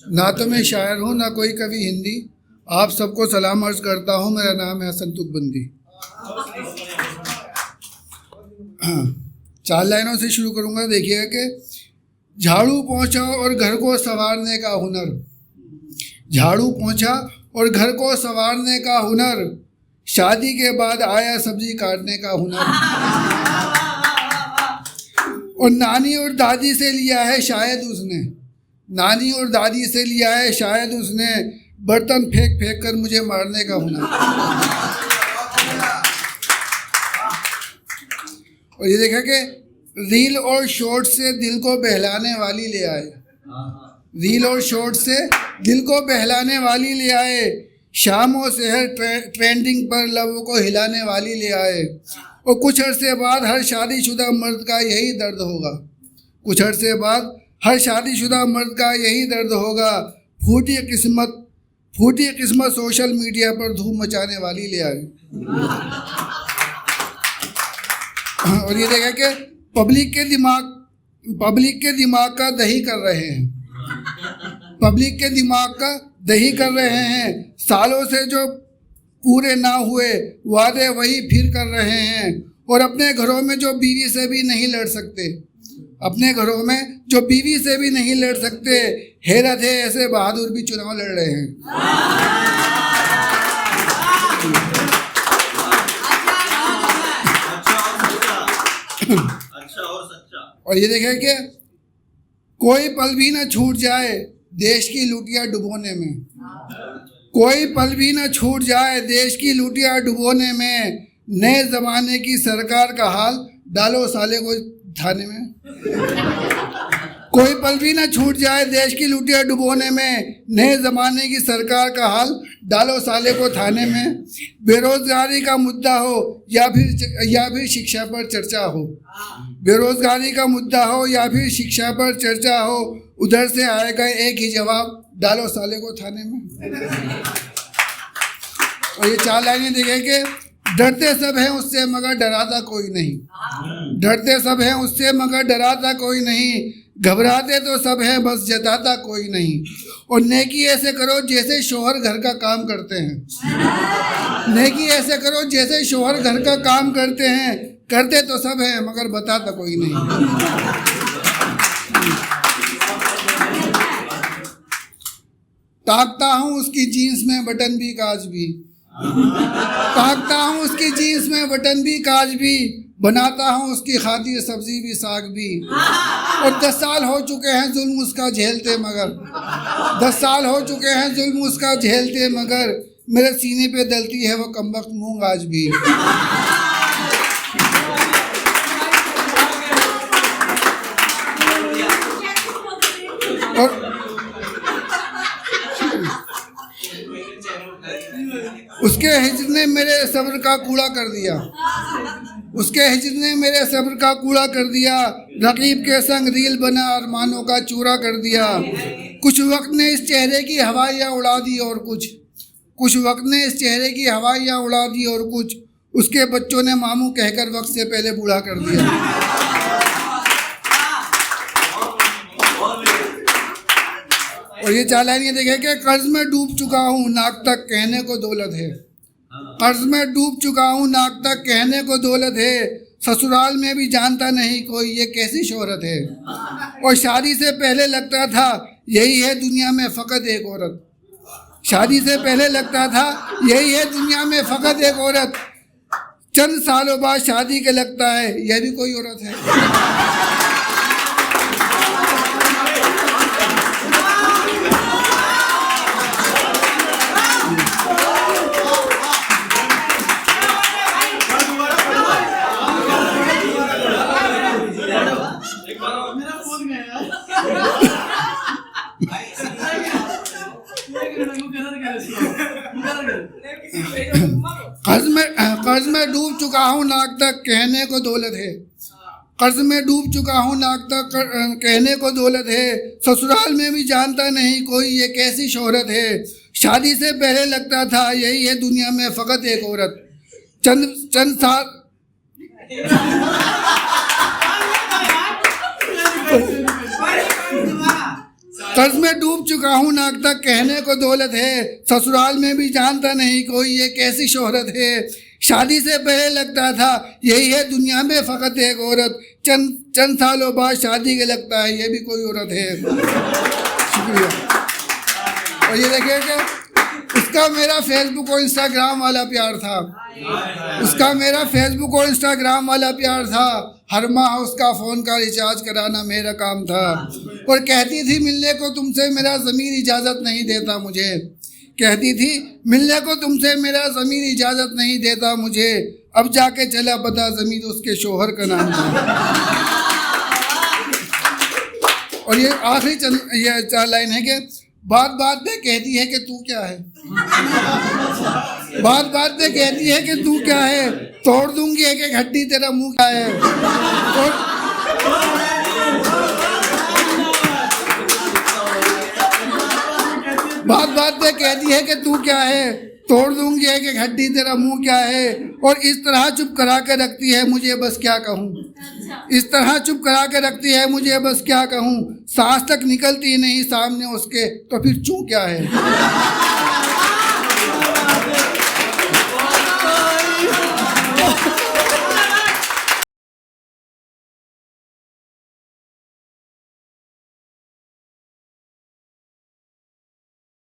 ना तो मैं शायर हूँ ना कोई कवि हिंदी। आप सबको सलाम अर्ज करता हूँ। मेरा नाम है हसन तुकबंदी। 4 लाइनों से शुरू करूँगा। देखिएगा कि झाड़ू पोंछा और घर को संवारने का हुनर, झाड़ू पोंछा और घर को संवारने का हुनर, शादी के बाद आया सब्जी काटने का हुनर, और नानी और दादी से लिया है शायद उसने, नानी और दादी से लिया है शायद उसने, बर्तन फेंक फेंक कर मुझे मारने का हुनर। और ये देखा कि रील और शॉर्ट से दिल को बहलाने वाली ले आए, रील और शॉर्ट से दिल को बहलाने वाली ले आए, शाम और शहर ट्रेंडिंग पर लबों को हिलाने वाली ले आए। और कुछ अरसे बाद हर शादीशुदा मर्द का यही दर्द होगा, कुछ अरसे बाद हर शादीशुदा मर्द का यही दर्द होगा, फूटी किस्मत सोशल मीडिया पर धूम मचाने वाली ले आए। और ये देखा कि पब्लिक के दिमाग का दही कर रहे हैं, पब्लिक के दिमाग का दही कर रहे हैं। सालों से जो पूरे ना हुए वादे वही फिर कर रहे हैं। और अपने घरों में जो बीवी से भी नहीं लड़ सकते, अपने घरों में जो बीवी से भी नहीं लड़ सकते, हैरत है ऐसे बहादुर भी चुनाव लड़ रहे हैं। और ये देखें कि कोई पल भी ना छूट जाए देश की लुटिया डुबोने में, कोई पल भी ना छूट जाए देश की लुटिया डुबोने में, नए जमाने की सरकार का हाल डालो साले को थाने में। कोई पल भी ना छूट जाए देश की लुटिया डुबोने में, नए जमाने की सरकार का हाल डालो साले को थाने में। बेरोजगारी का मुद्दा हो या फिर शिक्षा पर चर्चा हो, बेरोजगारी का मुद्दा हो या फिर शिक्षा पर चर्चा हो, उधर से आएगा एक ही जवाब, डालो साले को थाने में। और ये 4 लाइनें देखें कि डरते सब हैं उससे मगर डराता कोई नहीं, डरते सब हैं उससे मगर डराता कोई नहीं, घबराते तो सब हैं बस जताता कोई नहीं। और नेकी ऐसे करो जैसे शोहर घर का काम करते हैं, नेकी ऐसे करो जैसे शोहर घर का काम करते हैं, करते तो सब हैं मगर बताता कोई नहीं। ताकता हूँ उसकी जीन्स में बटन भी काज भी, ताकता हूँ उसकी जीन्स में बटन भी काज भी, बनाता हूँ उसकी खातिर सब्जी भी साग भी। और 10 साल हो चुके हैं जुल्म उसका झेलते मगर, 10 साल हो चुके हैं जुल्म उसका झेलते मगर, मेरे सीने पे दलती है वो कमबख्त मूंग आज भी। और उसके हिज्र ने मेरे सब्र का कूड़ा कर दिया, उसके हिज्र ने मेरे सब्र का कूड़ा कर दिया, रकीब के संग रील बना अरमानों का चूरा कर दिया। कुछ वक्त ने इस चेहरे की हवाइयाँ उड़ा दी और कुछ वक्त ने इस चेहरे की हवाइयाँ उड़ा दी और कुछ उसके बच्चों ने मामू कहकर वक्त से पहले बूढ़ा कर दिया। और ये 4 लाइन ये देखें कि कर्ज में डूब चुका हूँ नाक तक कहने को दौलत है, कर्ज में डूब चुका हूँ नाक तक कहने को दौलत है, ससुराल में भी जानता नहीं कोई ये कैसी शोहरत है। और शादी से पहले लगता था यही है दुनिया में फ़कत एक औरत, शादी से पहले लगता था यही है दुनिया में फ़कत एक औरत, चंद सालों बाद शादी के लगता है यह भी कोई औरत है। कर्ज में डूब चुका हूँ नाक तक कहने को दौलत है, कर्ज में डूब चुका हूँ नाक तक कहने को दौलत है, ससुराल में भी जानता नहीं कोई ये कैसी शोहरत है। शादी से पहले लगता था यही है दुनिया में फ़कत एक औरत, चंद साल कर्ज में डूब चुका हूँ नाक तक, कहने को दौलत है, ससुराल में भी जानता नहीं कोई ये कैसी शोहरत है। शादी से पहले लगता था यही है दुनिया में फ़कत एक औरत, चंद सालों बाद शादी के लगता है ये भी कोई औरत है। शुक्रिया। और ये देखिए कि उसका मेरा फेसबुक और इंस्टाग्राम वाला प्यार था, उसका मेरा फेसबुक और इंस्टाग्राम वाला प्यार था। हर माह उसका फ़ोन का रिचार्ज कराना मेरा काम था। और कहती थी मिलने को तुमसे मेरा ज़मीर इजाज़त नहीं देता मुझे, कहती थी मिलने को तुमसे मेरा ज़मीर इजाज़त नहीं देता मुझे। अब जाके चला पता ज़मीर उसके शोहर का नाम था। और ये आखिरी ये 4 लाइन है कि बात बात पे कहती है कि तू क्या है, बात बात पे कहती है कि तू क्या है, तोड़ दूंगी एक हड्डी तेरा मुंह क्या है। और बात बात पे कहती है कि तू क्या है, तोड़ दूंगी एक हड्डी तेरा मुंह क्या है। और इस तरह चुप करा के रखती है मुझे बस क्या कहूँ, इस तरह चुप करा के रखती है मुझे बस क्या कहूँ। सांस तक निकलती नहीं सामने उसके, तो फिर चूं क्या है।